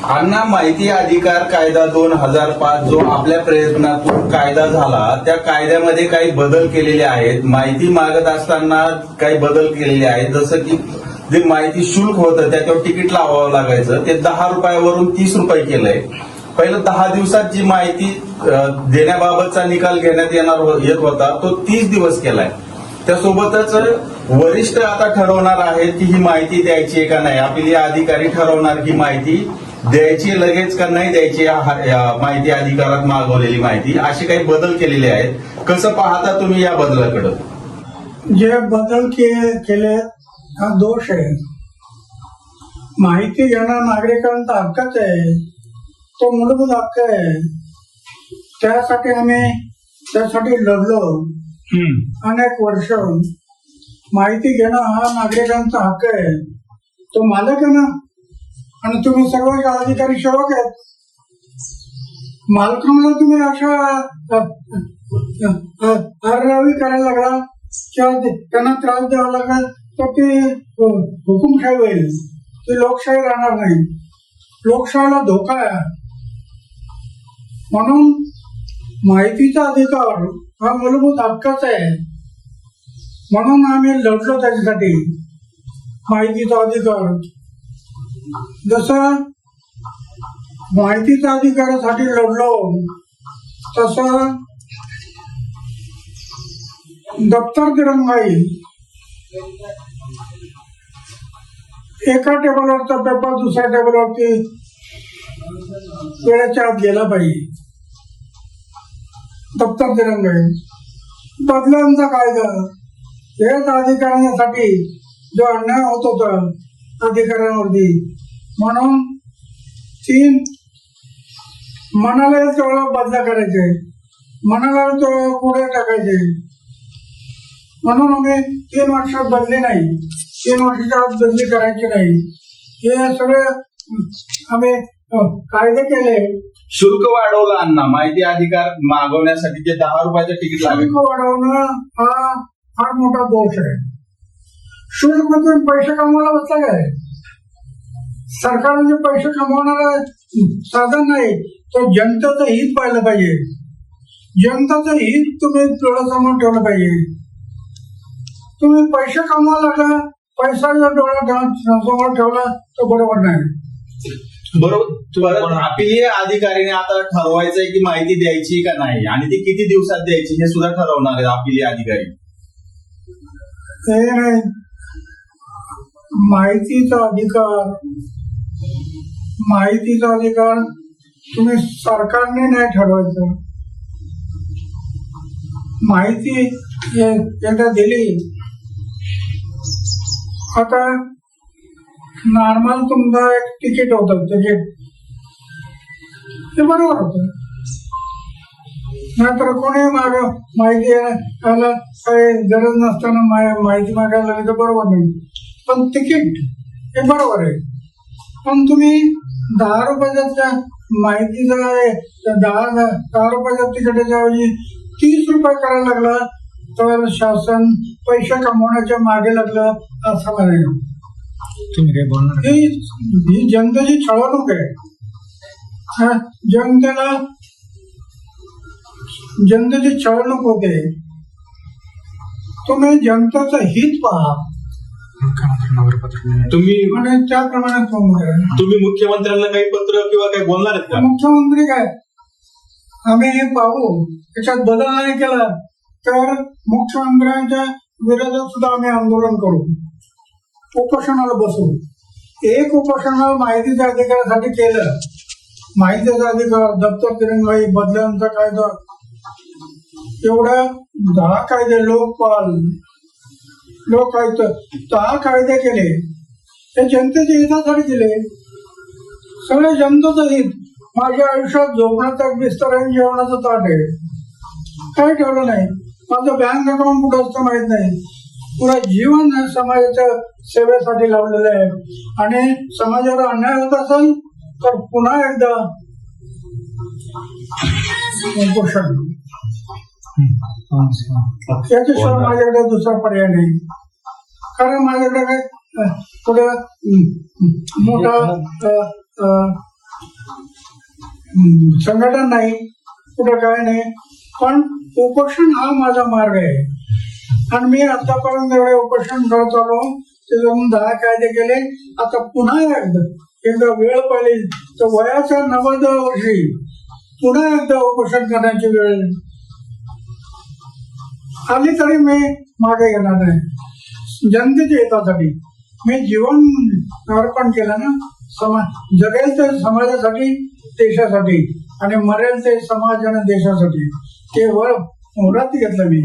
अण्णा, माहिती अधिकार कायदा 2005 जो आपल्या प्रयत्नातून कायदा झाला, त्या कायद्यामध्ये काही बदल केलेले आहेत. माहिती मागत असताना काही बदल केलेले आहेत. जसं की जे माहिती शुल्क होतं त्याच्यावर तिकीट लावावं लागायचं, ते 10 रुपयावरून 30 रुपये केलंय. पहिलं 10 दिवसात जी माहिती देण्याबाबतचा निकाल घेण्यात येत होता तो 30 दिवस केलाय. त्यासोबतच वरिष्ठ आता ठरवणार आहेत की ही माहिती द्यायची आहे का नाही. आपली अधिकारी ठरवणार की माहिती द्यायची लगेच का नाही द्यायची, माहिती अधिकारात मागवलेली माहिती. असे काही बदल केलेले आहेत. कसं पाहता तुम्ही या बदलाकडे? जे बदल केले हा दोष आहे. माहिती घेणं नागरिकांचा हक्कच आहे, तो मूलभूत हक्क आहे. त्यासाठी लढलो अनेक वर्ष. माहिती घेणं हा नागरिकांचा हक्क आहे, तो मालक आहे ना. आणि तुम्ही सर्व अधिकारी सेवक आहेत. मालकांना तुम्ही अशा आररावी करायला लागला किंवा त्यांना त्रास द्यावा लागला तर ती हुकुमशाही होईल, ती लोकशाही राहणार नाही. लोकशाहीला धोका आहे. म्हणून माहितीचा अधिकार हा मूलभूत हक्कच आहे. म्हणून आम्ही लढलो त्याच्यासाठी. माहितीचा अधिकार, जसं माहितीच्या अधिकारासाठी लढलो तसं दप्तर दिरंगाई, एका टेबलवरचा पेपर दुसऱ्या टेबलवरती वेळेच्या आत गेला पाहिजे. दप्तर दिरंगाई, बदलांचा कायदा, हेच अधिकाऱ्यांसाठी जो अन्याय होत होता अधिकाऱ्यांवरती. म्हणून 3 मनाला तेवढा बदला करायचे, मनाला तेवढा पुढे टाकायचे. म्हणून आम्ही 3 वर्षात बदली नाही, 3 वर्षाच्या आत बदली करायची नाही. हे सगळे आम्ही कायदे केले. शुल्क वाढवलं अण्णा, माहिती अधिकार मागवण्यासाठी जे 10 रुपयाचं तिकीट लागेल. शुल्क वाढवणं हा फार मोठा दोष आहे. शुल्क मधून पैसे कमवायला बसला काय? सरकार म्हणजे पैसे कमवणारं साधन नाही, तो जनतेचं हित पाहिलं पाहिजे. जनतेचं हित तुम्ही डोळ्यासमोर ठेवलं पाहिजे. तुम्ही पैसे कमवायला लागला, पैसा जर डोळ्यासमोर ठेवला तर बरोबर नाही. बरोबर. अपीलीय अधिकारीने आता ठरवायचंय की माहिती द्यायची का नाही, आणि ती किती दिवसात द्यायची हे सुद्धा ठरवणार आहे अपीलीय अधिकारी. हे नाही, माहितीचा अधिकार तुम्ही सरकारने नाही ठरवायचं. माहिती एकदा दिली, आता नॉर्मल तुमचं एक तिकीट होतं, तिकीट ते बरोबर होतं. नाहीतर कोणी माहिती यायला काही गरज नसताना माहिती मागायला लागली तर बरोबर नाही. पण तिकीट हे बरोबर आहे. पण तुम्ही 10 रुपयाच्या माहितीचा 10 रुपयाच्या तिकिटाच्या ऐवजी 30 रुपये करायला लागला तर शासन पैसे कमवण्याच्या मागे लागलं असं नाही. तुम्ही काय बोलणार? ही जनतेची छळवणूक आहे. जनतेची छळवणूक होते. तुम्ही जनतेचं हित पहा, तुम्ही आणि त्याप्रमाणे तुम्ही मुख्यमंत्र्यांना काही पत्र किंवा काही बोलणार आहेत का? मुख्यमंत्री काय, आम्ही हे पाहू, त्याच्यात बदल नाही केला तर मुख्यमंत्र्यांच्या विरोधात सुद्धा आम्ही आंदोलन करू, उपोषणाला बसू. एक उपोषणाला माहितीच्या अधिकारासाठी केलं. माहितीचा अधिकार, दप्तर दिरंगाई, बदल्यांचा कायदा, एवढ्या 10 कायदे, लोकपाल, लोकायुक्त, 10 कायदे केले. ते जनतेच्या हितासाठी केले. सगळे जनतेचं हित. माझ्या आयुष्यात झोपण्याचा एक बिस्तर आहे, जेवणाचं ताट आहे, काही ठेवलं नाही. माझं बँक अकाउंट कुठं असतं माहित नाही. पुरा जीवन समाजाच्या सेवेसाठी लावलेलं आहे. आणि समाजाला अन्याय होत असेल तर पुन्हा एकदा उपोषण. याच्याशिवाय माझ्याकडे दुसरा पर्याय नाही. कारण माझ्याकडे काय कुठं मोठा संघटन नाही, कुठं काय नाही, पण उपोषण हा माझा मार्ग आहे. आणि मी आतापर्यंत एवढे उपोषण करत आलो, त्याच्यातून 10 कायदे केले. आता पुन्हा एकदा वेळ पाहिली तर वयाच्या 90व्या वर्षी पुन्हा एकदा उपोषण करण्याची वेळ आली तरी मी मागे घेणार नाही. जनतेच्या हितासाठी मी जीवन अर्पण केलं ना, जगेल ते समाजासाठी, देशासाठी, आणि मरेल ते समाज आणि देशासाठी. ते व्रत घेतलं मी.